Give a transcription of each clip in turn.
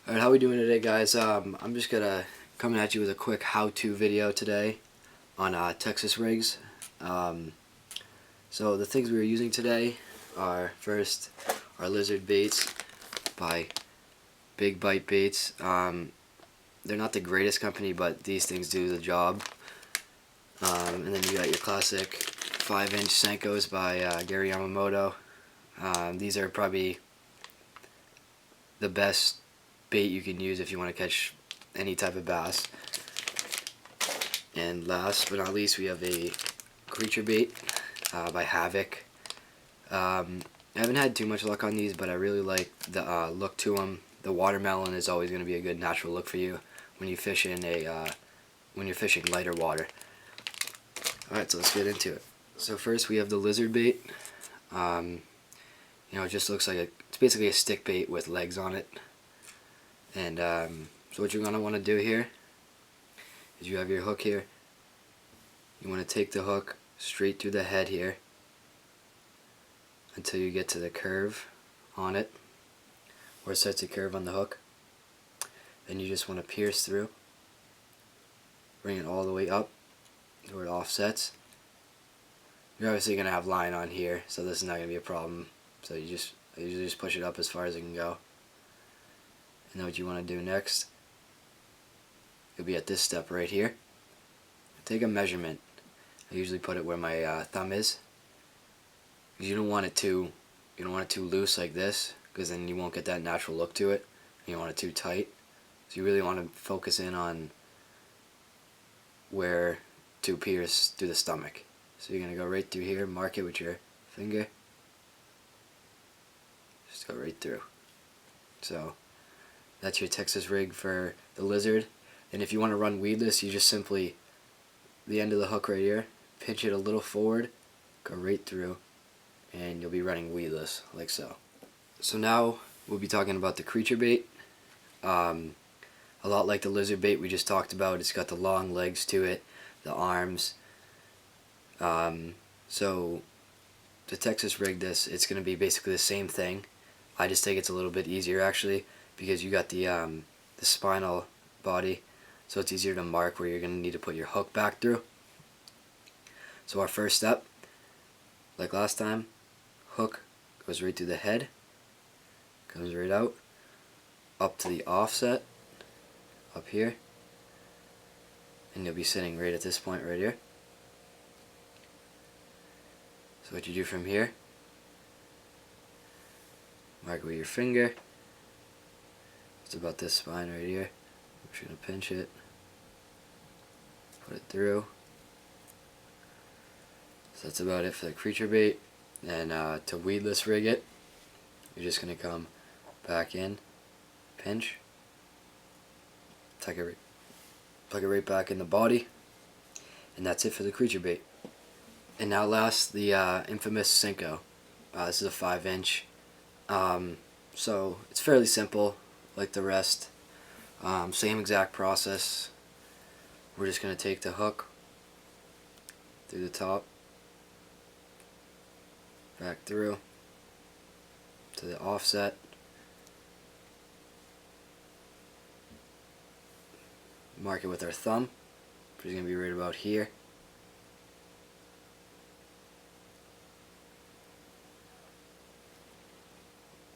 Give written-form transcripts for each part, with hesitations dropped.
Alright, how we doing today, guys? I'm just gonna coming at you with a quick how-to video today on Texas rigs. So the things we are using today are first our lizard baits by Big Bite Baits. They're not the greatest company, but these things do the job. And then you got your classic 5-inch Senkos by Gary Yamamoto. These are probably the best bait you can use if you want to catch any type of bass. And last but not least, we have a creature bait by Havoc. I haven't had too much luck on these, but I really like the look to them. The watermelon is always going to be a good natural look for you when you fish in when you're fishing lighter water. Alright, so let's get into it. So first we have the lizard bait. It just looks like it's basically a stick bait with legs on it. And so what you're going to want to do here is you have your hook here. You want to take the hook straight through the head here until you get to the curve on it, where it starts to curve on the hook. Then you just want to pierce through, bring it all the way up to where it offsets. You're obviously going to have line on here, so this is not going to be a problem. So I usually just push it up as far as it can go. And then what you want to do next, you'll be at this step right here. Take a measurement. I usually put it where my thumb is. You don't want it too loose like this, because then you won't get that natural look to it. You don't want it too tight. So you really want to focus in on where to pierce through the stomach. So you're going to go right through here, mark it with your finger. Just go right through. So that's your Texas rig for the lizard. And if you want to run weedless, you just simply, the end of the hook right here, pinch it a little forward, go right through, and you'll be running weedless, like so. So now we'll be talking about the creature bait. A lot like the lizard bait we just talked about, it's got the long legs to it, the arms. So to Texas rig this, it's going to be basically the same thing. I just think it's a little bit easier actually, because you got the spinal body, so it's easier to mark where you're going to need to put your hook back through. So our first step, like last time, hook goes right through the head, comes right out, up to the offset, up here, and you'll be sitting right at this point right here. So what you do from here, mark with your finger. It's about this spine right here. I'm just going to pinch it, put it through. So that's about it for the creature bait. And to weedless rig it, you're just going to come back in, pinch, plug it right back in the body, and that's it for the creature bait. And now last, the infamous Senko. This is a 5-inch. So it's fairly simple, like the rest. Same exact process. We're just going to take the hook through the top, back through to the offset, mark it with our thumb, which is going to be right about here.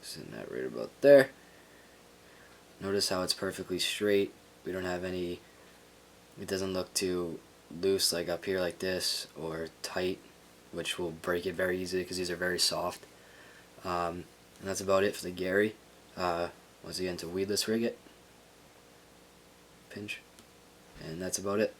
Sitting that right about there. Notice how it's perfectly straight. We don't have any, it doesn't look too loose like up here like this, or tight, which will break it very easily because these are very soft. And that's about it for the Gary. Once again, to weedless rig it, pinch, and that's about it.